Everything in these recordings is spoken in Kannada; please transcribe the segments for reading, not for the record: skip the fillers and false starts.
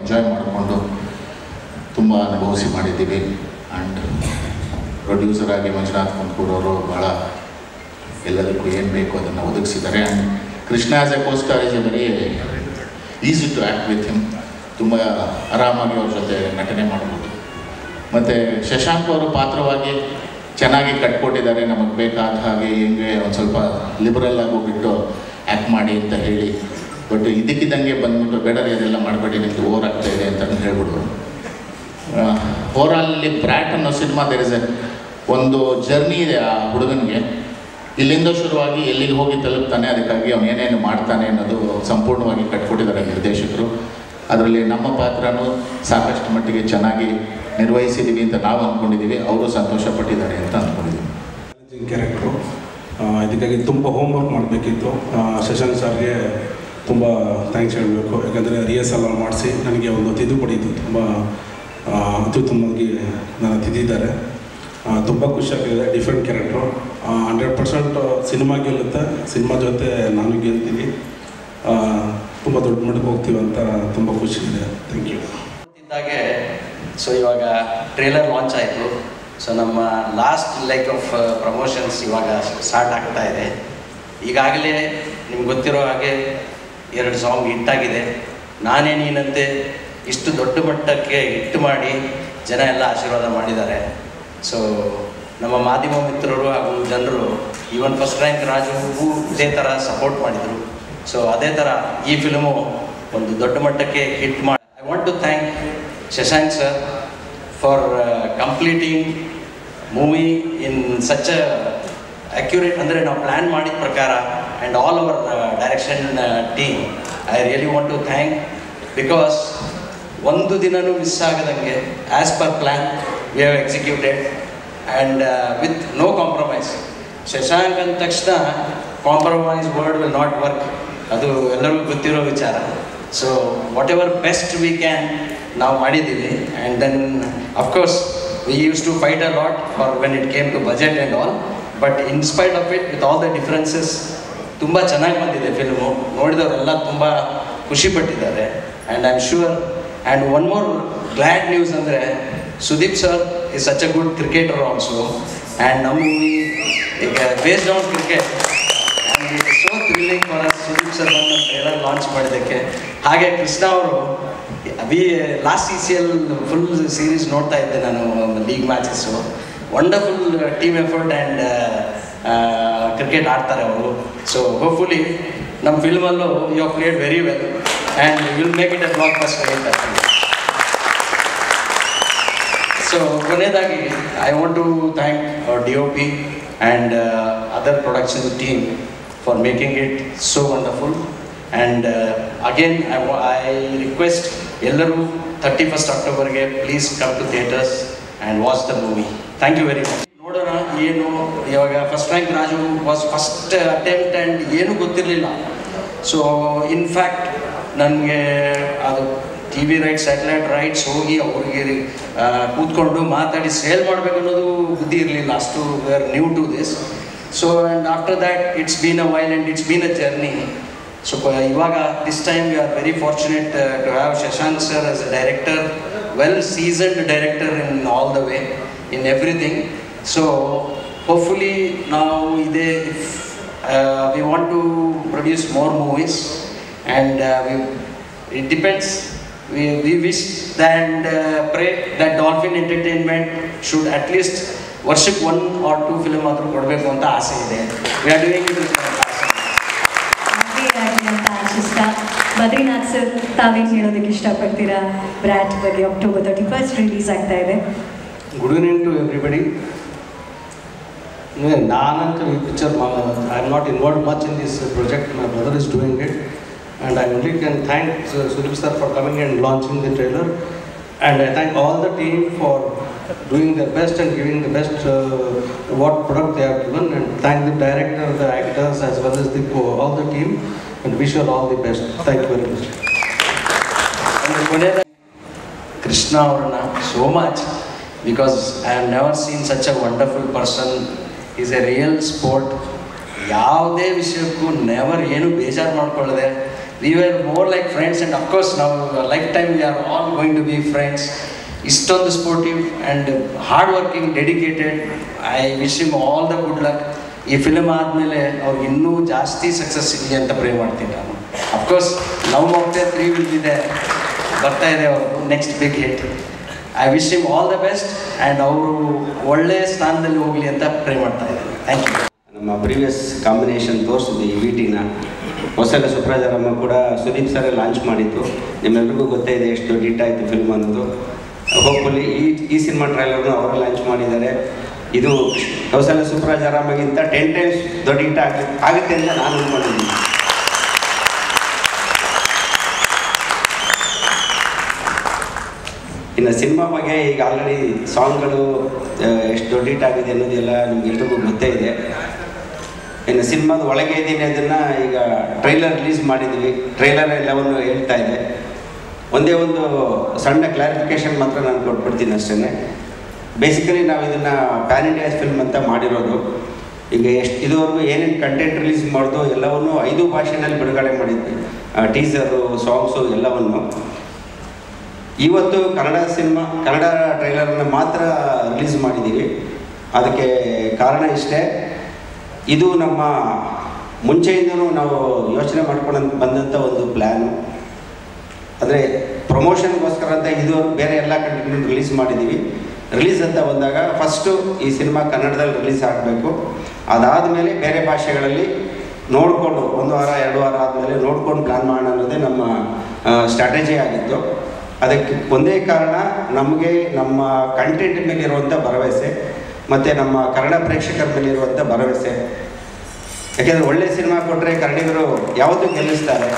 ಎಂಜಾಯ್ ಮಾಡಿಕೊಂಡು ತುಂಬ ಅನುಭವಿಸಿ ಮಾಡಿದ್ದೀವಿ. ಆ್ಯಂಡ್ ಪ್ರೊಡ್ಯೂಸರ್ ಆಗಿ ಮಂಜುನಾಥ್ ಕುಂದಕೂರವರು ಭಾಳ ಎಲ್ಲದಕ್ಕೂ ಏನು ಬೇಕು ಅದನ್ನು ಒದಗಿಸಿದ್ದಾರೆ. And Krishna as a costar is a very easy to act with him. ತುಂಬ ಆರಾಮಾಗಿ ಅವ್ರ ಜೊತೆ ನಟನೆ ಮಾಡ್ಬೋದು. ಮತ್ತು ಶಶಾಂಕ್ ಅವರು ಪಾತ್ರವಾಗಿ ಚೆನ್ನಾಗಿ ಕಟ್ಕೊಟ್ಟಿದ್ದಾರೆ. ನಮಗೆ ಬೇಕಾದ ಹಾಗೆ ಹೆಂಗೆ ಒಂದು ಸ್ವಲ್ಪ ಲಿಬರಲ್ ಆಗಿ ಹೋಗ್ಬಿಟ್ಟು ಆ್ಯಕ್ಟ್ ಮಾಡಿ ಅಂತ ಹೇಳಿ, ಬಟ್ ಇದಕ್ಕಿದ್ದಂಗೆ ಬಂದ್ಬಿಟ್ಟು ಬೇಡ ಇದೆಲ್ಲ ಮಾಡಬೇಡಿ ನಿಮಗೆ ಓವರ್ ಆಗ್ತಾಯಿದೆ ಅಂತ ಹೇಳ್ಬಿಡು. ಓವರಾಲಲ್ಲಿ ಬ್ರ್ಯಾಟ್ ಅನ್ನೋ ಸಿನಿಮಾ ದೇರ್ ಇಸ್ ಒಂದು ಜರ್ನಿ ಇದೆ ಆ ಹುಡುಗನಿಗೆ. ಇಲ್ಲಿಂದ ಶುರುವಾಗಿ ಎಲ್ಲಿಗೆ ಹೋಗಿ ತಲುಪ್ತಾನೆ, ಅದಕ್ಕಾಗಿ ಅವನು ಏನೇನು ಮಾಡ್ತಾನೆ ಅನ್ನೋದು ಸಂಪೂರ್ಣವಾಗಿ ಕಟ್ಕೊಟ್ಟಿದ್ದಾರೆ ನಿರ್ದೇಶಕರು. ಅದರಲ್ಲಿ ನಮ್ಮ ಪಾತ್ರನೂ ಸಾಕಷ್ಟು ಮಟ್ಟಿಗೆ ಚೆನ್ನಾಗಿ ನಿರ್ವಹಿಸಿದ್ದೀವಿ ಅಂತ ನಾವು ಅಂದ್ಕೊಂಡಿದ್ದೀವಿ. ಅವರು ಸಂತೋಷಪಟ್ಟಿದ್ದಾರೆ ಅಂತ ಅಂದ್ಕೊಂಡಿದ್ದೀವಿ. ಕ್ಯಾರೆಕ್ಟ್ರು ಇದಕ್ಕಾಗಿ ತುಂಬ ಹೋಮ್ವರ್ಕ್ ಮಾಡಬೇಕಿತ್ತು. ಶಶಾಂಕ್ ಸರ್ಗೆ ತುಂಬ ಥ್ಯಾಂಕ್ಸ್ ಹೇಳಬೇಕು. ಯಾಕಂದರೆ ರಿಹರ್ಸಲ್ ಮಾಡಿಸಿ ನನಗೆ ಒಂದು ತಿದ್ದುಪಡಿ ಇತ್ತು. ತುಂಬ ಅತ್ಯುತ್ತಮವಾಗಿ ನಾನು ತಿದ್ದಿದ್ದಾರೆ. ತುಂಬ ಖುಷಿಯಾಗಿದೆ. ಡಿಫ್ರೆಂಟ್ ಕ್ಯಾರೆಕ್ಟ್ರು 100% ಸಿನಿಮಾ ಗೆಲ್ಲುತ್ತೆ. ಸಿನಿಮಾ ಜೊತೆ ನಾನು ಗೆಲ್ತೀನಿ. ತುಂಬ ದೊಡ್ಡ ಮಟ್ಟಕ್ಕೆ ಹೋಗ್ತೀವಿ ಅಂತ ತುಂಬ ಖುಷಿ ಇದೆ. Thank you. ಇದ್ದಾಗೆ ಸೊ ಇವಾಗ ಟ್ರೇಲರ್ ಲಾಂಚ್ ಆಯಿತು. ಸೊ ನಮ್ಮ ಲಾಸ್ಟ್ ಲೆಗ್ ಆಫ್ ಪ್ರಮೋಷನ್ಸ್ ಇವಾಗ ಸ್ಟಾರ್ಟ್ ಆಗ್ತಾ ಇದೆ. ಈಗಾಗಲೇ ನಿಮ್ಗೆ ಗೊತ್ತಿರೋ ಹಾಗೆ 2 ಸಾಂಗ್ ಹಿಟ್ಟಾಗಿದೆ. ನಾನೇ ನೀನಂತೆ ಇಷ್ಟು ದೊಡ್ಡ ಮಟ್ಟಕ್ಕೆ ಹಿಟ್ ಮಾಡಿ ಜನ ಎಲ್ಲ ಆಶೀರ್ವಾದ ಮಾಡಿದ್ದಾರೆ. ಸೊ ನಮ್ಮ ಮಾಧ್ಯಮ ಮಿತ್ರರು ಹಾಗೂ ಜನರು ಈವನ್ ಫಸ್ಟ್ ರ್ಯಾಂಕ್ ರಾಜುಗೂ ಇದೇ ಥರ ಸಪೋರ್ಟ್ ಮಾಡಿದರು. ಸೊ ಅದೇ ಥರ ಈ ಫಿಲ್ಮು ಒಂದು ದೊಡ್ಡ ಮಟ್ಟಕ್ಕೆ ಹಿಟ್ ಮಾಡಿ I want to thank Shashank sir for completing movie in such accurate, ಅಂದರೆ ನಾವು ಪ್ಲ್ಯಾನ್ ಮಾಡಿದ ಪ್ರಕಾರ, and all our direction team I really want to thank. Because ಒಂದು ದಿನವೂ ಮಿಸ್ ಆಗದಂಗೆ as per plan we have executed and with no compromise. Shashank ಅಂದ ತಕ್ಷಣ compromise word will not work, ಅದು ಎಲ್ಲರಿಗೂ ಗೊತ್ತಿರೋ ವಿಚಾರ. So whatever best we can ನಾವು ಮಾಡಿದ್ದೀವಿ. And then of course we use to fight a lot for when it came to budget and all, but in spite of it with all the differences ತುಂಬ ಚೆನ್ನಾಗಿ ಬಂದಿದೆ ಫಿಲ್ಮು. ನೋಡಿದವರೆಲ್ಲ ತುಂಬ ಖುಷಿಪಟ್ಟಿದ್ದಾರೆ. And I am sure. And one more glad news ಅಂದರೆ Sudeep sir is such a good cricketer also. And ನಮ್ಮ ಮೂವಿ ಈಗ based on cricket and it is so thrilling for us. Sudeep sir ಬಂದು ಟ್ರೇಲರ್ ಲಾಂಚ್ ಮಾಡಿದ್ದಕ್ಕೆ. ಹಾಗೆ ಕೃಷ್ಣ ಅವರು ಲಾಸ್ಟ್ CCL ಫುಲ್ ಸೀರೀಸ್ ನೋಡ್ತಾ ಇದ್ದೆ ನಾನು, league matches. Wonderful team effort and cricket ಆಡ್ತಾರೆ ಅವರು. ಸೊ ಹೋಪ್ಫುಲಿ ನಮ್ಮ ಫಿಲ್ಮಲ್ಲೂ you have played very well and will make it a blockbuster ಅಂತ. ಸೊ ಕೊನೆಯದಾಗಿ I want to thank our DOP and other production team for making it so wonderful. And again I request ಎಲ್ಲರೂ 31st Octoberಗೆ please come to theatres and watch the movie. Thank you very much. ನೋಡೋಣ ಏನು ಇವಾಗ first rank Raju was first attempt and ಏನೂ ಗೊತ್ತಿರಲಿಲ್ಲ. ಸೊ ಇನ್ಫ್ಯಾಕ್ಟ್ ನನಗೆ ಅದು TV ರೈಟ್ಸ್, ಸ್ಯಾಟಲೈಟ್ ರೈಟ್ಸ್ ಹೋಗಿ ಅವ್ರಿಗೆ ಕೂತ್ಕೊಂಡು ಮಾತಾಡಿ ಸೇಲ್ ಮಾಡಬೇಕು ಅನ್ನೋದು ಬುದ್ಧಿ ಇರಲಿಲ್ಲ. ಅಷ್ಟು we are new to this. So and after that it's been a while and it's been a journey. So ಇವಾಗ this time we are very fortunate to have Shashank sir as a director, well seasoned director in all the way, in everything. So hopefully ನಾವು ಇದೇ we want to produce more movies and it depends. We wish and pray that Dolphin Entertainment should at least ವರ್ಷಕ್ಕೆ 1 or 2 ಫಿಲ್ಮ್ ಆದರೂ ಕೊಡಬೇಕು ಅಂತ ಆಸೆ ಇದೆ. We are doing it with ಅಂತ ಆಶಿಸ್ತಾ, ಬದ್ರಿನಾಥ್ ಸರ್ ತಾವೇನು ಹೇಳೋದಕ್ಕೆ ಇಷ್ಟಪಡ್ತೀರಾ? ಬ್ರ್ಯಾಟ್ ಬಗ್ಗೆ October 31st ರಿಲೀಸ್ ಆಗ್ತಾ ಇದೆ. Good evening to everybody. ನಾನಂತೂ ಈ picture I am not involve much in this project. My brother is doing it. And I only can thank Sudeep sir for coming and launching the trailer, and I thank all the team for doing their best and giving the best what product they have given, and thank the director, the actors as well as all the team, and wish you all the best. Thank you very much. And Krishna avarna so much, because I have never seen such a wonderful person. He's a real sport. ಯಾವುದೇ ವಿಷಯಕ್ಕೂ ನೆವರ್ ಏನು ಬೇಜಾರು ಮಾಡ್ಕೊಳ್ಳದೆ we are more like friends and of course ನಾವು lifetime we are all going to be friends. ಇಷ್ಟೊಂದು sportive and hard working, dedicated. I wish him all the good luck. ಈ ಫಿಲ್ಮ್ ಆದಮೇಲೆ ಅವ್ರಿಗೆ ಇನ್ನೂ ಜಾಸ್ತಿ ಸಕ್ಸಸ್ ಸಿಗಲಿ ಅಂತ ಪ್ರೇ ಮಾಡ್ತೀನಿ ನಾನು. Of course Love Mocktail 3 will be there, ಬರ್ತಾ ಇದೆ ಅವ್ರದ್ದು next big hit. I wish him all the best and ಅವರು ಒಳ್ಳೆಯ ಸ್ಥಾನದಲ್ಲಿ ಹೋಗಲಿ ಅಂತ ಪ್ರೇ ಮಾಡ್ತಾ ಇದ್ದೀನಿ. Thank you. ನಮ್ಮ ಪ್ರೀವಿಯಸ್ ಕಾಂಬಿನೇಷನ್ ತೋರಿಸಿದ್ವಿ ಈ ವಿಟಿನ. ಹೊಸಲ ಸುಪ್ರಾಜಾರಮ್ಮ ಕೂಡ ಸುದೀಪ್ ಸರ್ ಲಾಂಚ್ ಮಾಡಿತ್ತು. ನಿಮ್ಮೆಲ್ರಿಗೂ ಗೊತ್ತೇ ಇದೆ ಎಷ್ಟು ದೊಡ್ಡ ಹಿಟ್ ಆಯಿತು ಫಿಲ್ಮ್ ಅನ್ನೋದು. ಹೋಪ್ಫುಲಿ ಈ ಸಿನಿಮಾ ಟ್ರೈಲರ್ನು ಅವರೇ ಲಾಂಚ್ ಮಾಡಿದ್ದಾರೆ. ಇದು ಕೌಸಲ ಸುಪ್ರಾಜಾರಮ್ಮಗಿಂತ 10 times ದೊಡ್ಡ ಹಿಟ್ ಆಗುತ್ತೆ ಅಂತ ನಾನು ಅಂದ್ಕೊಂಡಿದ್ದೀನಿ. ಇನ್ನು ಸಿನಿಮಾ ಬಗ್ಗೆ ಈಗ ಆಲ್ರೆಡಿ ಸಾಂಗ್ಗಳು ಎಷ್ಟು ದೊಡ್ಡ ಹಿಟ್ ಆಗಿದೆ ಅನ್ನೋದೆಲ್ಲ ನಿಮ್ಗೆಲ್ರಿಗೂ ಗೊತ್ತೇ ಇದೆ. ಇನ್ನು ಸಿನಿಮಾದ ಒಳಗೆ ಇದ್ದೀನಿ ಅದನ್ನು ಈಗ ಟ್ರೈಲರ್ ರಿಲೀಸ್ ಮಾಡಿದ್ವಿ. ಟ್ರೈಲರ್ ಎಲ್ಲವನ್ನು ಹೇಳ್ತಾ ಇದೆ. ಒಂದೇ ಒಂದು ಸಣ್ಣ ಕ್ಲಾರಿಫಿಕೇಷನ್ ಮಾತ್ರ ನಾನು ಕೊಟ್ಬಿಡ್ತೀನಿ ಅಷ್ಟೇ. ಬೇಸಿಕಲಿ ನಾವು ಇದನ್ನು ಪ್ಯಾನ್ ಇಂಡಿಯಾ ಫಿಲ್ಮ್ ಅಂತ ಮಾಡಿರೋದು. ಈಗ ಇದುವರೆಗೂ ಏನೇನು ಕಂಟೆಂಟ್ ರಿಲೀಸ್ ಮಾಡೋದು ಎಲ್ಲವನ್ನು 5 ಭಾಷೆಯಲ್ಲಿ ಬಿಡುಗಡೆ ಮಾಡಿದ್ವಿ. ಟೀಸರು, ಸಾಂಗ್ಸು ಎಲ್ಲವನ್ನು. ಇವತ್ತು ಕನ್ನಡ ಟ್ರೈಲರನ್ನು ಮಾತ್ರ ರಿಲೀಸ್ ಮಾಡಿದ್ದೀವಿ. ಅದಕ್ಕೆ ಕಾರಣ ಇಷ್ಟೇ, ಇದು ನಮ್ಮ ಮುಂಚೆಯಿಂದನೂ ನಾವು ಯೋಚನೆ ಮಾಡ್ಕೊಂಡು ಬಂದಂಥ ಒಂದು ಪ್ಲ್ಯಾನು. ಅಂದರೆ ಪ್ರಮೋಷನ್ಗೋಸ್ಕರ ಅಂತ ಇದುವರೆಗೂ ಬೇರೆ ಎಲ್ಲ ಕಂಟೆಂಟ್ ರಿಲೀಸ್ ಮಾಡಿದ್ದೀವಿ. ರಿಲೀಸ್ ಅಂತ ಬಂದಾಗ ಫಸ್ಟು ಈ ಸಿನಿಮಾ ಕನ್ನಡದಲ್ಲಿ ರಿಲೀಸ್ ಆಗಬೇಕು. ಅದಾದಮೇಲೆ ಬೇರೆ ಭಾಷೆಗಳಲ್ಲಿ ನೋಡಿಕೊಂಡು 1 ವಾರ 2 ವಾರ ಆದಮೇಲೆ ನೋಡ್ಕೊಂಡು ಪ್ಲ್ಯಾನ್ ಮಾಡೋಣ ಅನ್ನೋದೇ ನಮ್ಮ ಸ್ಟ್ರಾಟಜಿ ಆಗಿತ್ತು. ಅದಕ್ಕೆ ಒಂದೇ ಕಾರಣ, ನಮಗೆ ನಮ್ಮ ಕಂಟೆಂಟ್ ಮೇಲಿರುವಂಥ ಭರವಸೆ ಮತ್ತು ನಮ್ಮ ಕನ್ನಡ ಪ್ರೇಕ್ಷಕರ ಮೇಲಿರುವಂಥ ಭರವಸೆ. ಯಾಕೆಂದರೆ ಒಳ್ಳೆ ಸಿನಿಮಾ ಕೊಟ್ಟರೆ ಕನ್ನಡಿಗರು ಯಾವತ್ತೂ ಗೆಲ್ಲಿಸ್ತಾರೆ.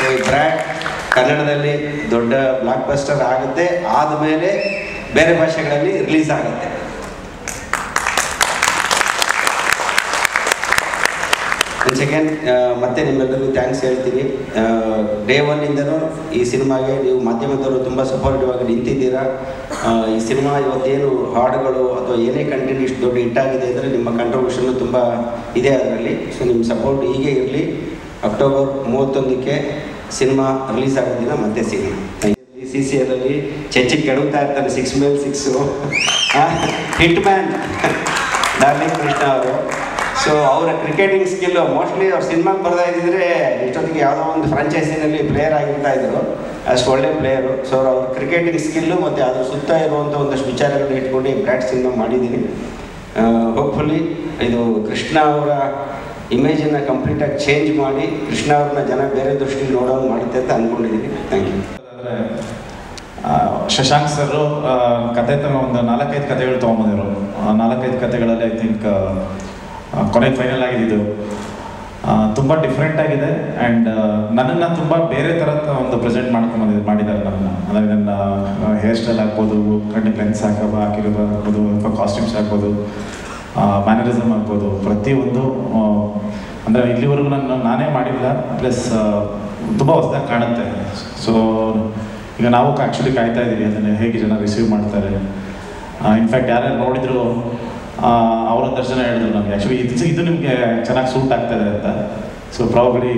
ಈ ಬ್ರ್ಯಾಡ್ ಕನ್ನಡದಲ್ಲಿ ದೊಡ್ಡ ಬ್ಲಾಕ್ ಬಸ್ಟರ್ ಆಗುತ್ತೆ, ಆದಮೇಲೆ ಬೇರೆ ಭಾಷೆಗಳಲ್ಲಿ ರಿಲೀಸ್ ಆಗುತ್ತೆ. ಒನ್ಸ್ ಅಗೇನ್ ಮತ್ತೆ ನಿಮ್ಮೆಲ್ಲರಿಗೂ ಥ್ಯಾಂಕ್ಸ್ ಹೇಳ್ತೀನಿ. ಡೇ 1ಇಂದನೂ ಈ ಸಿನಿಮಾಗೆ ನೀವು ಮಾಧ್ಯಮದವರು ತುಂಬ ಸಪೋರ್ಟಿವ್ ಆಗಿ ನಿಂತಿದ್ದೀರಾ. ಈ ಸಿನಿಮಾ ಇವತ್ತೇನು ಹಾಡುಗಳು ಅಥವಾ ಏನೇ ಕಂಟೆಂಟ್ ಇಷ್ಟು ದೊಡ್ಡ ಹಿಟ್ಟಾಗಿದೆ ಅಂದರೆ ನಿಮ್ಮ ಕಂಟ್ರಿಬ್ಯೂಷನ್ನು ತುಂಬ ಇದೆ ಅದರಲ್ಲಿ. ಸೊ ನಿಮ್ಮ ಸಪೋರ್ಟ್ ಹೀಗೆ ಇರಲಿ. ಅಕ್ಟೋಬರ್ 31ಕ್ಕೆ ಸಿನಿಮಾ ರಿಲೀಸ್ ಆಗೋ ದಿನ ಮತ್ತೆ ಸಿಗೋಣ. CCL ಅಲ್ಲಿ ಚೆಚ್ಚಿ ಕೆಡುತ್ತಾ ಇರ್ತಾರೆ 6 ಮೇಲೆ 6 ಹಿಟ್ ಮ್ಯಾನ್ ಡಾರ್ಲಿಂಗ್ ಕೃಷ್ಣ ಅವರು. ಸೊ ಅವರ ಕ್ರಿಕೆಟಿಂಗ್ ಸ್ಕಿಲ್ಲು ಮೋಸ್ಟ್ಲಿ ಅವ್ರು ಸಿನಿಮಾಗೆ ಬರ್ತಾ ಇದ್ದಿದ್ರೆ ಇಷ್ಟೊತ್ತಿಗೆ ಯಾವುದೋ ಒಂದು ಫ್ರಾಂಚೈಸಿನಲ್ಲಿ ಪ್ಲೇಯರ್ ಆಗಿರ್ತಾ ಇದ್ರು. ಅಷ್ಟು ಒಳ್ಳೆ ಪ್ಲೇಯರು. ಸೊ ಅವ್ರ ಕ್ರಿಕೆಟಿಂಗ್ ಸ್ಕಿಲ್ಲು ಮತ್ತು ಅದ್ರ ಸುತ್ತ ಇರುವಂಥ ಒಂದಷ್ಟು ವಿಚಾರಗಳನ್ನ ಇಟ್ಕೊಂಡು ಈ ಬ್ರ್ಯಾಡ್ ಸಿನಿಮಾ ಮಾಡಿದ್ದೀನಿ. ಹೋಪ್ಫುಲಿ ಇದು ಕೃಷ್ಣ ಅವರ ಇಮೇಜನ್ನು ಕಂಪ್ಲೀಟಾಗಿ ಚೇಂಜ್ ಮಾಡಿ ಕೃಷ್ಣ ಅವ್ರನ್ನ ಜನ ಬೇರೆ ದೃಷ್ಟಿಲಿ ನೋಡೋದು ಮಾಡುತ್ತೆ ಅಂತ ಅಂದ್ಕೊಂಡಿದ್ದೀನಿ. Thank you. ಶಶಾಂಕ್ ಸರು ಕತೆ ಒಂದು 4-5 ಕತೆಗಳು ತೊಗೊಂಬಂದಿರು. 4-5 ಕತೆಗಳಲ್ಲಿ ಐ ಥಿಂಕ್ ಕೊನೆಗೆ ಫೈನಲ್ ಆಗಿದ್ದು ತುಂಬ ಡಿಫ್ರೆಂಟ್ ಆಗಿದೆ. ಆ್ಯಂಡ್ ನನ್ನನ್ನು ತುಂಬ ಬೇರೆ ಥರದ ಒಂದು ಪ್ರೆಸೆಂಟ್ ಮಾಡಿದ್ದಾರೆ ನನ್ನನ್ನು. ಅಂದರೆ ನನ್ನ ಹೇರ್ ಸ್ಟೈಲ್ ಆಗ್ಬೋದು, ಕಣ್ಣಿಗೆ ಲೆನ್ಸ್ ಹಾಕಿರೋದು ಆಗ್ಬೋದು, ಅಥವಾ ಕಾಸ್ಟ್ಯೂಮ್ಸ್ ಆಗ್ಬೋದು, ಮ್ಯಾನರಿಸಮ್ ಆಗ್ಬೋದು, ಪ್ರತಿಯೊಂದು ಅಂದರೆ ಇಲ್ಲಿವರೆಗೂ ನಾನೇ ಮಾಡಿಲ್ಲ. ಪ್ಲಸ್ ತುಂಬ ಹೊಸದಾಗಿ ಕಾಣುತ್ತೆ. ಸೊ ಈಗ ನಾವು ಆ್ಯಕ್ಚುಲಿ ಕಾಯ್ತಾ ಇದ್ದೀವಿ ಅದನ್ನು ಹೇಗೆ ಜನ ರಿಸೀವ್ ಮಾಡ್ತಾರೆ. ಇನ್ಫ್ಯಾಕ್ಟ್ ಯಾರ್ಯಾರು ನೋಡಿದ್ರು ಅವರೊಂದಷ್ಟು ಜನ ಹೇಳಿದ್ರು ನಮಗೆ ಆ್ಯಕ್ಚುಲಿ ಇದು ನಿಮಗೆ ಚೆನ್ನಾಗಿ ಸೂಟ್ ಆಗ್ತಾಯಿದೆ ಅಂತ. ಸೊ ಪ್ರಾಬಬ್ಲಿ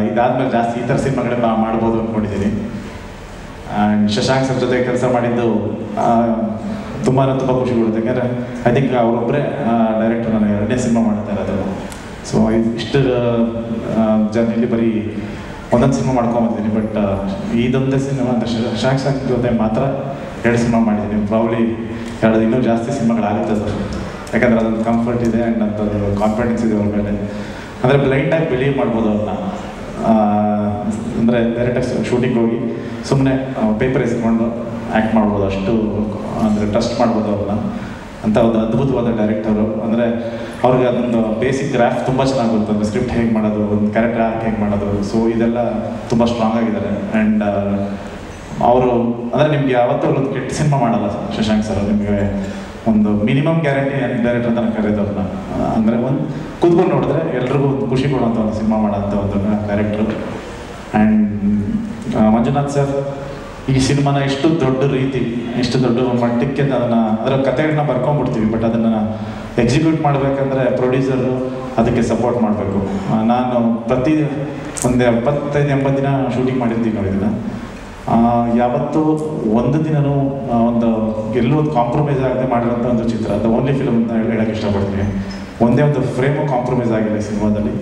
ಇದಾದಮೇಲೆ ಜಾಸ್ತಿ ಈ ಥರ ಸಿನಿಮಾಗಳನ್ನ ಮಾಡ್ಬೋದು ಅಂದ್ಕೊಂಡಿದ್ದೀನಿ. ಆ್ಯಂಡ್ ಶಶಾಂಕ್ ಸರ್ ಜೊತೆ ಕೆಲಸ ಮಾಡಿದ್ದು ತುಂಬ ಖುಷಿ ಕೊಡುತ್ತೆ. ಯಾಕೆಂದರೆ ಐ ಥಿಂಕ್ ಅವರೊಬ್ಬರೇ ಡೈರೆಕ್ಟರ್ ನಾನು 2ನೇ ಸಿನಿಮಾ ಮಾಡ್ತಾ ಇರೋದು. ಸೊ ಇಷ್ಟು ಇಲ್ಲಿ ಬರೀ ಒಂದೊಂದು ಸಿನಿಮಾ ಮಾಡ್ಕೊಂಬಂದಿದ್ದೀನಿ. ಬಟ್ ಇದೊಂದೇ ಸಿನಿಮಾ ಅಂತ ಶಶಾಂಕ್ ಸರ್ ಜೊತೆ ಮಾತ್ರ 2 ಸಿನಿಮಾ ಮಾಡಿದ್ದೀನಿ. ಪ್ರಾಬ್ಲಿ ಇನ್ನೂ ಜಾಸ್ತಿ ಸಿನಿಮಾಗಳಾಗುತ್ತೆ ಅದು. ಯಾಕಂದರೆ ಅದೊಂದು ಕಂಫರ್ಟ್ ಇದೆ ಆ್ಯಂಡ್ ಅಂಥದ್ದು ಕಾನ್ಫಿಡೆನ್ಸ್ ಇದೆ ಅವ್ರ ಮೇಲೆ. ಅಂದರೆ ಬ್ಲೈಂಡಾಗಿ ಬಿಲೀವ್ ಮಾಡ್ಬೋದು ಅವ್ರನ್ನ. ಅಂದರೆ ಡೈರೆಕ್ಟಾಗಿ ಶೂಟಿಂಗ್ ಹೋಗಿ ಸುಮ್ಮನೆ ಪೇಪರ್ ಎಸ್ಕೊಂಡು ಆ್ಯಕ್ಟ್ ಮಾಡ್ಬೋದು. ಅಷ್ಟು ಅಂದರೆ ಟ್ರಸ್ಟ್ ಮಾಡ್ಬೋದು ಅವ್ರನ್ನ. ಅಂತ ಒಂದು ಅದ್ಭುತವಾದ ಡೈರೆಕ್ಟರು. ಅಂದರೆ ಅವ್ರಿಗೆ ಅದೊಂದು ಬೇಸಿಕ್ ಗ್ರಾಫ್ ತುಂಬ ಚೆನ್ನಾಗಿ ಗೊತ್ತು. ಅಂದರೆ ಸ್ಕ್ರಿಪ್ಟ್ ಹೇಗೆ ಮಾಡೋದು, ಒಂದು ಕ್ಯಾರೆಕ್ಟರ್ ಆರ್ಕ್ ಹೇಗೆ ಮಾಡೋದು. ಸೊ ಇದೆಲ್ಲ ತುಂಬ ಸ್ಟ್ರಾಂಗ್ ಆಗಿದ್ದಾರೆ. ಆ್ಯಂಡ್ ಅವರು ಅಂದರೆ ನಿಮ್ಗೆ ಯಾವತ್ತೂ ಒಂದು ಕೆಟ್ಟ ಸಿನಿಮಾ ಮಾಡಲ್ಲ ಶಶಾಂಕ್ ಸರ್. ನಿಮಗೆ ಒಂದು ಮಿನಿಮಮ್ ಗ್ಯಾರಂಟಿ ಡೈರೆಕ್ಟರ್ ಅಂತ ಕರೆಯೋದವ್ರನ್ನ. ಅಂದರೆ ಒಂದು ಕೂತ್ಕೊಂಡು ನೋಡಿದ್ರೆ ಎಲ್ರಿಗೂ ಒಂದು ಖುಷಿ ಕೊಡುವಂಥ ಒಂದು ಸಿನಿಮಾ ಮಾಡೋಂಥ ಒಂದು ಡೈರೆಕ್ಟ್ರು. ಆ್ಯಂಡ್ ಮಂಜುನಾಥ್ ಸರ್ ಈ ಸಿನಿಮಾನ ಇಷ್ಟು ದೊಡ್ಡ ರೀತಿ, ಇಷ್ಟು ದೊಡ್ಡ ಮಟ್ಟಕ್ಕೆ ಅದನ್ನು ಅದರ ಕಥೆಗಳನ್ನ ಬರ್ಕೊಂಡ್ಬಿಡ್ತೀವಿ, ಬಟ್ ಅದನ್ನು ಎಕ್ಸಿಕ್ಯೂಟ್ ಮಾಡಬೇಕಂದ್ರೆ ಪ್ರೊಡ್ಯೂಸರು ಅದಕ್ಕೆ ಸಪೋರ್ಟ್ ಮಾಡಬೇಕು. ನಾನು ಪ್ರತಿ ಒಂದು 75-80 ದಿನ ಶೂಟಿಂಗ್ ಮಾಡಿರ್ತೀನಿ ನೋಡಿದ್ದೀನಿ. ಯಾವತ್ತೂ ಒಂದು ದಿನವೂ ಒಂದು ಎಲ್ಲೂ ಒಂದು ಕಾಂಪ್ರಮೈಸ್ ಆಗದೆ ಮಾಡಿರೋಂಥ ಒಂದು ಚಿತ್ರ, ಅದು ಓನ್ಲಿ ಫಿಲ್ಮ್ ಅಂತ ಹೇಳೋಕ್ಕೆ ಇಷ್ಟಪಡ್ತೀನಿ. ಒಂದೇ ಒಂದು ಫ್ರೇಮು ಕಾಂಪ್ರಮೈಸ್ ಆಗಿಲ್ಲ ಸಿನಿಮಾದಲ್ಲಿ.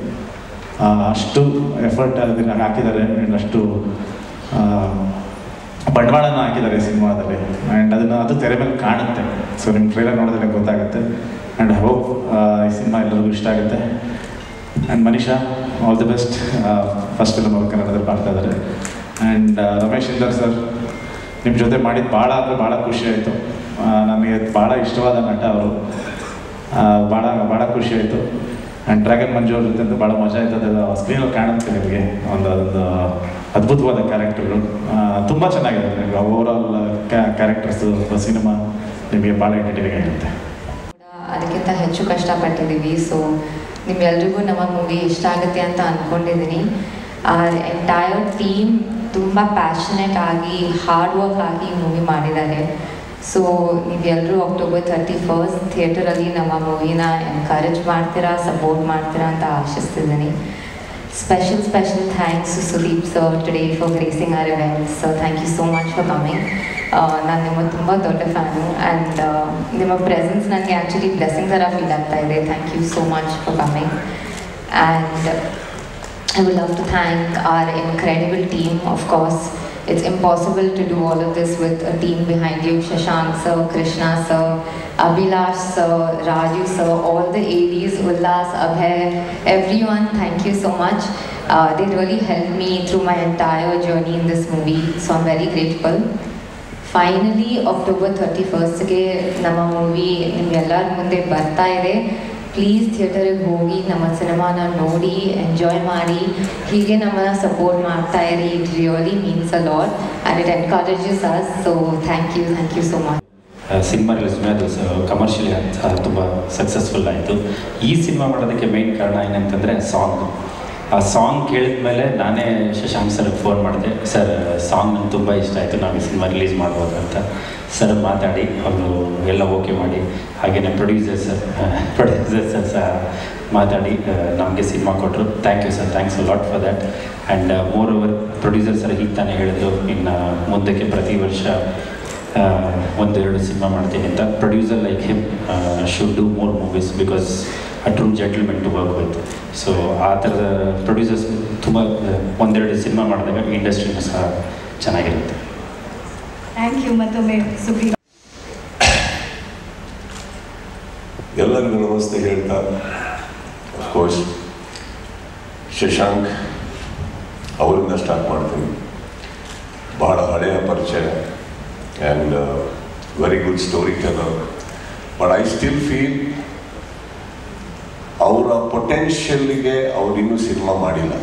ಅಷ್ಟು ಎಫರ್ಟ್ ಅದನ್ನು ಹಾಕಿದ್ದಾರೆ, ಆ್ಯಂಡ್ ಅಷ್ಟು ಬಂಡವಾಳನ ಹಾಕಿದ್ದಾರೆ ಸಿನಿಮಾದಲ್ಲಿ, ಆ್ಯಂಡ್ ಅದು ತೆರೆ ಮೇಲೆ ಕಾಣುತ್ತೆ. ಸೊ ನಿಮ್ಮ ಟ್ರೈಲರ್ ನೋಡಿದ್ರೆ ಗೊತ್ತಾಗುತ್ತೆ. ಆ್ಯಂಡ್ ಹೋಪ್ ಈ ಸಿನಿಮಾ ಎಲ್ಲರಿಗೂ ಇಷ್ಟ ಆಗುತ್ತೆ. And Manisha, all the best. First film ಅವರು ಕನ್ನಡದಲ್ಲಿ ಮಾಡ್ತಾ ಇದ್ದಾರೆ. ಆ್ಯಂಡ್ ರಮೇಶ್ ಇಂದರ್ ಸರ್, ನಿಮ್ಮ ಜೊತೆ ಮಾಡಿದ್ದು ಭಾಳ ಖುಷಿ ಆಯಿತು. ನನಗೆ ಭಾಳ ಇಷ್ಟವಾದ ನಟ ಅವರು. ಭಾಳ ಖುಷಿ ಆಯಿತು. ಆ್ಯಂಡ್ ಡ್ರ್ಯಾಗನ್ ಮಂಜು ಅವ್ರ ಜೊತೆ ಭಾಳ ಮಜಾ ಆಯ್ತು. ಅದೆಲ್ಲ ಸ್ಕ್ರೀನಲ್ಲಿ ಕಾಣುತ್ತೆ ನಿಮಗೆ ಅದೊಂದು ಅದ್ಭುತವಾದ ಕ್ಯಾರೆಕ್ಟರ್ಗಳು. ತುಂಬ ಚೆನ್ನಾಗಿದೆ. ನಿಮಗೆ ಓವರಾಲ್ ಕ್ಯಾರೆಕ್ಟರ್ಸು ಸಿನಿಮಾ ನಿಮಗೆ ಭಾಳ ಎಂಟರ್ಟೈನಿಂಗ್ ಆಗಿರುತ್ತೆ. ಅದಕ್ಕಿಂತ ಹೆಚ್ಚು ಕಷ್ಟಪಟ್ಟಿದ್ದೀವಿ. ಸೊ ನಿಮ್ಮೆಲ್ರಿಗೂ ನಮ್ಮ ಮೂವಿ ಇಷ್ಟ ಆಗುತ್ತೆ ಅಂತ ಅಂದ್ಕೊಂಡಿದ್ದೀನಿ. ಎಂಟೈರ್ ಟೀಮ್ ತುಂಬ ಪ್ಯಾಷನೇಟ್ ಆಗಿ ಹಾರ್ಡ್ ವರ್ಕ್ ಆಗಿ ಮೂವಿ ಮಾಡಿದ್ದಾರೆ. ಸೊ ನೀವೆಲ್ಲರೂ October 31 ಥಿಯೇಟರಲ್ಲಿ ನಮ್ಮ ಮೂವಿನ ಎನ್ಕರೇಜ್ ಮಾಡ್ತೀರಾ, ಸಪೋರ್ಟ್ ಮಾಡ್ತೀರಾ ಅಂತ ಆಶಿಸ್ತಿದ್ದೀನಿ. Special thanks to Sudeep sir today for gracing our event. So thank you so much for coming. ನಾನು ನಿಮ್ಮ ತುಂಬ ದೊಡ್ಡ ಫ್ಯಾನು, ಆ್ಯಂಡ್ ನಿಮ್ಮ ಪ್ರೆಸೆನ್ಸ್ ನನಗೆ ಆ್ಯಕ್ಚುಲಿ ಬ್ಲೆಸ್ಸಿಂಗ್ ಥರ ಫೀಲ್ ಆಗ್ತಾ ಇದೆ. Thank you so much for coming. And I would love to thank our incredible team. Of course, it's impossible to do all of this with a team behind you. Shashank sir, Krishna sir, Abhilash sir, Raju sir, all the ADs, Ullas, Abhay, everyone, thank you so much. They really helped me through my entire journey in this movie, so I'm very grateful. Finally, October 31st ನಮ್ಮ ಮೂವಿ ನಿಮ್ಮೆಲ್ಲರ ಮುಂದೆ ಬರ್ತಾ ಇದೆ. ಪ್ಲೀಸ್ ಥಿಯೇಟರಿಗೆ ಹೋಗಿ ನಮ್ಮ ಸಿನಿಮಾನ ನೋಡಿ ಎಂಜಾಯ್ ಮಾಡಿ, ಹೀಗೆ ನಮ್ಮನ್ನ ಸಪೋರ್ಟ್ ಮಾಡ್ತಾ ಇರಿ. It really means a lot and it encourages us. So thank you so much. Cinema release ಮೇಲೆ ಅದು ಕಮರ್ಷಿಯಲಿ ತುಂಬ ಸಕ್ಸಸ್ಫುಲ್ ಆಯಿತು. ಈ ಸಿನಿಮಾ ಮಾಡೋದಕ್ಕೆ ಮೇನ್ ಕಾರಣ ಏನಂತಂದರೆ ಸಾಂಗ್. ಆ ಸಾಂಗ್ ಕೇಳಿದ ಮೇಲೆ ನಾನೇ ಶಶಾಂಕ್ ಸರ್ಗೆ ಫೋನ್ ಮಾಡಿದೆ. ಸರ್, ಸಾಂಗ್ ನಂಗೆ ತುಂಬ ಇಷ್ಟ ಆಯಿತು, ನಾವು ಈ ಸಿನಿಮಾ ರಿಲೀಸ್ ಮಾಡ್ಬೋದು ಅಂತ. ಸರ್ ಮಾತಾಡಿ ಅವರು ಎಲ್ಲ ಓಕೆ ಮಾಡಿ, ಹಾಗೆಯೇ ಪ್ರೊಡ್ಯೂಸರ್ ಸರ್ ಸಹ ಮಾತಾಡಿ ನಮಗೆ ಸಿನಿಮಾ ಕೊಟ್ಟರು. Thank you sir, thanks a lot for that. And moreover producer sir ಹೀಗೆ ತಾನೇ ಹೇಳಿದ್ರು, ಇನ್ನು ಮುಂದಕ್ಕೆ ಪ್ರತಿ ವರ್ಷ 1-2 ಸಿನಿಮಾ ಮಾಡ್ತೀನಿ ಅಂತ. Producer like him should do more movies because a true gentlemen to work with. So ಆ ಥರದ ಪ್ರೊಡ್ಯೂಸರ್ಸ್ ತುಂಬ 1-2 ಸಿನಿಮಾ ಮಾಡಿದಾಗ ಇಂಡಸ್ಟ್ರಿನೂ ಸಹ ಚೆನ್ನಾಗಿರುತ್ತೆ. ಥ್ಯಾಂಕ್ ಯು ಮತ್ತೊಮ್ಮೆ ಸುಗ್ರೀವ್. ಎಲ್ಲರಿಗೂ ನಮಸ್ತೆ ಹೇಳ್ತಾ, ಅಫ್ಕೋರ್ಸ್ ಶಶಾಂಕ್ ಅವರಿಂದ ಸ್ಟಾರ್ಟ್ ಮಾಡ್ತೀನಿ. ಭಾಳ ಹಳೆಯ ಪರಿಚಯ and very good story teller. But I still feel ಅವರ ಪೊಟೆನ್ಷಿಯಲ್ಗೆ ಅವ್ರು ಇನ್ನೂ ಸಿನಿಮಾ ಮಾಡಿಲ್ಲ.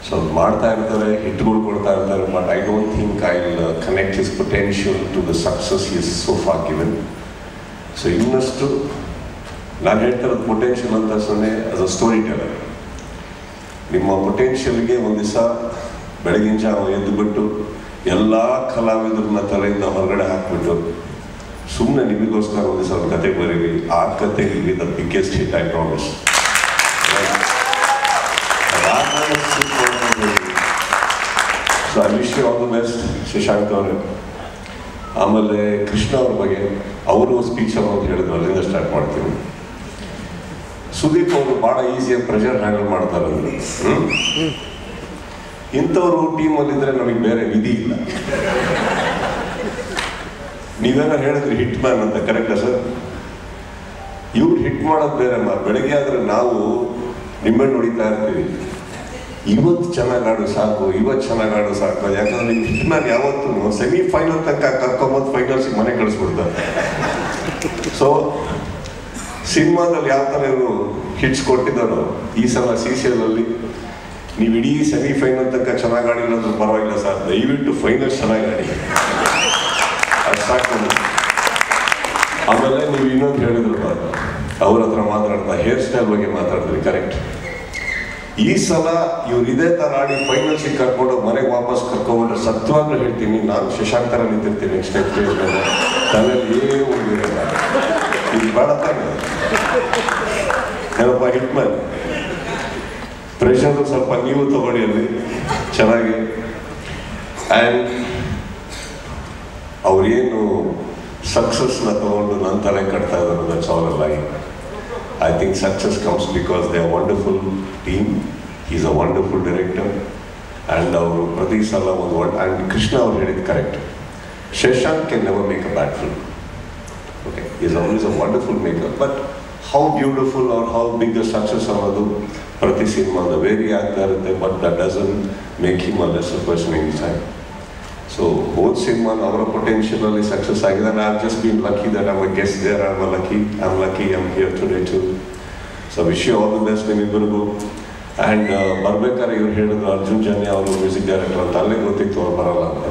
ಸೊ ಮಾಡ್ತಾ ಇರ್ತಾರೆ, ಹಿಟ್ಗಳು ಕೊಡ್ತಾ ಇರ್ತಾರೆ, but I don't think I will connect his potential to the success is so far given. So ಇನ್ನಷ್ಟು ನಾನು ಹೇಳ್ತಾ ಇರೋದು ಪೊಟೆನ್ಷಿಯಲ್ ಅಂತ ಸೊನ್ನೆ ಆಸ್ ಅ ಸ್ಟೋರಿ ಟೆಲ್ಲರ್. ನಿಮ್ಮ ಪೊಟೆನ್ಷಿಯಲ್ಗೆ ಒಂದು ದಿವಸ ಬೆಳಗಿನ ಜಾವ ಎದ್ದುಬಿಟ್ಟು ಎಲ್ಲ ಕಲಾವಿದರನ್ನ ತಲೆಯಿಂದ ಹೊರಗಡೆ ಹಾಕ್ಬಿಟ್ಟು ಸುಮ್ಮನೆ ನಿಮಗೋಸ್ಕರ ಒಂದು ದಿವಸ ಒಂದು ಕತೆ ಬರೀರಿ. ಆ ಕತೆ will the biggest hit, I promise. So I wish you all the best Shashank ಅವರೇ. ಆಮೇಲೆ ಕೃಷ್ಣ ಅವ್ರ ಬಗ್ಗೆ ಅವರು ಸ್ಪೀಚ್ ಅಂತ ಹೇಳಿದ್ರು, ಅಲ್ಲಿಂದ ಸ್ಟಾರ್ಟ್ ಮಾಡ್ತೀನಿ. ಸುದೀಪ್ ಅವರು ಭಾಳ ಈಸಿಯಾಗಿ ಪ್ರೆಷರ್ ಹ್ಯಾಂಡಲ್ ಮಾಡ್ತಾರೆ ಅಂದ್ರೆ, ಇಂಥವ್ರು ಟೀಮಲ್ಲಿದ್ದರೆ ನಮಗೆ ಬೇರೆ ವಿಧಿ ಇಲ್ಲ. ನೀವೇನೋ ಹೇಳಿದ್ರಿ ಹಿಟ್ ಮ್ಯಾನ್ ಅಂತ, ಕರೆಕ್ಟಾ ಸರ್? ಇವ್ರು ಹಿಟ್ ಮಾಡೋದು ಬೇರೆ ಬೆಳಗ್ಗೆ ಆದರೆ ನಾವು ನಿಂಬೆಹಣ್ಣು ಹೊಡಿತಾ ಇರ್ತೀವಿ, ಇವತ್ತು ಚೆನ್ನಾಗಿ ಆಡೋ ಸಾಕು, ಇವತ್ತು ಚೆನ್ನಾಗಿ ಆಡೋ ಸಾಕು. ಯಾಕಂದ್ರೆ ನಿಮ್ಮ ಹಿಟ್ ಮ್ಯಾನ್ ಯಾವತ್ತೂ ಸೆಮಿಫೈನಲ್ ತನಕ ಕರ್ಕೊಂಬಂದು ಫೈನಲ್ಸಿಗೆ ಮನೆ ಕಳಿಸ್ಬಿಡ್ತಾರೆ. ಸೊ ಸಿನಿಮಾದಲ್ಲಿ ಯಾವ ಥರ ಇವರು ಹಿಟ್ಸ್ ಕೊಟ್ಟಿದ್ದಾರೋ, ಈ ಸಲ CCL ನೀವು ಇಡೀ ಸೆಮಿಫೈನಲ್ ತನಕ ಚೆನ್ನಾಗಿ ಆಡಿರೋದು ಪರವಾಗಿಲ್ಲ ಸರ್, ದಯವಿಟ್ಟು ಫೈನಲ್ ಚೆನ್ನಾಗಿ ಆಡಿ, ಅದು ಸಾಕು. ಆಮೇಲೆ ನೀವು ಇನ್ನೊಂದು ಹೇಳಿದ್ರು, ಅವ್ರ ಹತ್ರ ಮಾತಾಡ್ತಾ ಹೇರ್ ಸ್ಟೈಲ್ ಬಗ್ಗೆ ಮಾತಾಡಿದ್ರಿ, ಕರೆಕ್ಟ್. ಈ ಸಲ ಇವ್ರು ಇದೇ ಥರ ಆಡಿ ಫೈನಲ್ಸಿಗೆ ಕರ್ಕೊಂಡು ಮನೆಗೆ ವಾಪಸ್ ಕರ್ಕೊಂಡ್ರೆ ಸತ್ವಾಗ್ಲೂ ಹೇಳ್ತೀನಿ, ನಾನು ಶಶಾಂಕ್ ಥರ ನಿಂತಿರ್ತೀನಿ ಸ್ಟೇಜ್ ಮೇಲೆ, ತಲೆಯಲ್ಲಿ ಏನೂ ಹೋಗಿರಲ್ಲ. ಇದು ಬೇಡ ತಾನೆ ಏನಪ್ಪ ಹಿಟ್ಮನ್, ಪ್ರೆಷರ್ ಸ್ವಲ್ಪ ನೀವು ತಗೊಳ್ಳಿ ಅಲ್ಲಿ ಚೆನ್ನಾಗಿ. ಆ್ಯಂಡ್ ಅವ್ರೇನು ಸಕ್ಸಸ್ನ ತಗೊಂಡು ನನ್ನ ತಲೆ ಕಟ್ತಾ ಇದ್ದಾರೆ, that's all a life. I think success comes because they are a wonderful team. He's a wonderful director. And Prati Sala was one. And Krishna had it correct. Shashank can never make a bad film. Okay, he's always a wonderful maker. But how beautiful or how big a success avadu Prati cinema, the very actor, but that doesn't make him a lesser person inside. So both cinema our potentially success agidane. I've just been lucky that I'm a guest there. I'm lucky I'm here today too. So wish you all the best nimibbargu. And barbekare iವರು ಹೇಳಿದ್ರು ಅರ್ಜುನ್ ಜನ್ಯ ಅವರು ಮ್ಯೂಸಿಕ್ ಡೈರೆಕ್ಟರ್ ಅಂತ, ಅಲ್ಲೇ ಗೊತ್ತಿತ್ತು ಅವ್ರು ಬರಲ್ಲ ಅಂತ.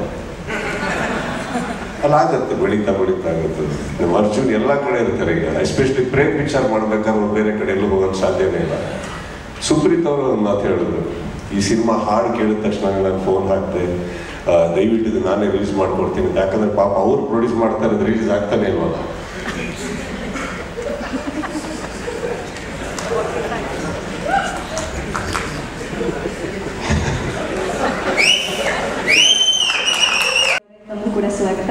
ಅಲ್ಲಾಗತ್ತೆ, ಬೆಳೀತಾ ಆಗುತ್ತೆ. ನಮ್ಮ ಅರ್ಜುನ್ ಎಲ್ಲ ಕಡೆ ಇರ್ತಾರೆ ಈಗ, ಎಸ್ಪೆಷಲಿ ಪ್ರೇಮ್ ಪಿಕ್ಚರ್ ಮಾಡ್ಬೇಕಾದ್ರೆ ಅವ್ರು ಬೇರೆ ಕಡೆ ಎಲ್ಲೂ ಹೋಗೋಕ್ಕೆ ಸಾಧ್ಯನೇ ಇಲ್ಲ. ಸುಪ್ರೀತ್ ಅವರು ಒಂದು ಮಾತು ಹೇಳಿದ್ರು, ಈ ಸಿನಿಮಾ ಹಾಡು ಕೇಳಿದ ತಕ್ಷಣ ನಾನು ಫೋನ್ ಹಾಕ್ತೆ, ದಯವಿಟ್ಟು ಇದು ನಾನೇ ರಿಲೀಸ್ ಮಾಡ್ಕೊಡ್ತೀನಿ, ಯಾಕಂದ್ರೆ ಪಾಪ ಅವ್ರು ಪ್ರೊಡ್ಯೂಸ್ ಮಾಡ್ತಾರೆ, ರಿಲೀಸ್ ಆಗ್ತಾನೆ ಇಲ್ವಲ್ಲ. ತಮಗೂ ಕೂಡ ಸ್ವಾಗತ.